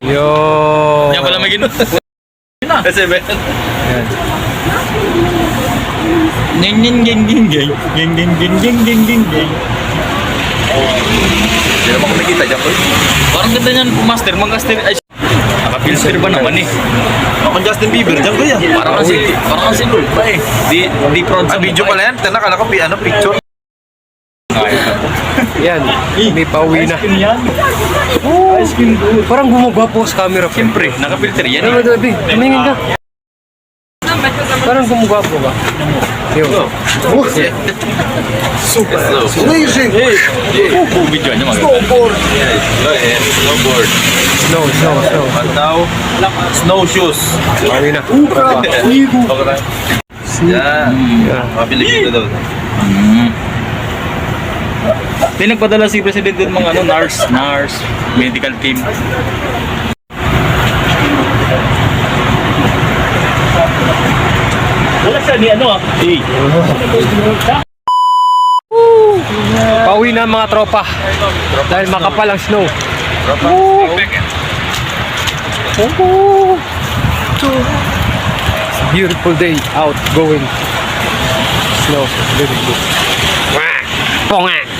Yo. Yan pala may ginawa. Kasi ba? Yan. Ging ging ging ging ging ging ging ging ging ging ging ging. Hindi naman ko nakita dyan ko. Parang ganda niyan, master. Nakapilter ba naman eh? Ako Justin Bieber dyan ko yan. Parang kasi cool pa eh. Di proud Sa video pala yan. Tana kala ko picture. Yan. May pauwi na. Parang gumagwapo sa camera. Siyempre, nakapilter yan Ano eh. ba ito? Tumingin ka. Parang gumagwapo ba? Yo. Super. Amazing! Video niya mga. Snowboard! Snowboard. Snow. At now, snowshoes. Pauwi na. Okay. Yan. Yeah. Mabili dito daw. May nagpadala si President ng mga NARS, medical team. Wala siya ni Pauwi na mga tropa. Dahil makapal ang snow. It's a beautiful day out going. Snow. Beautiful. Ponga.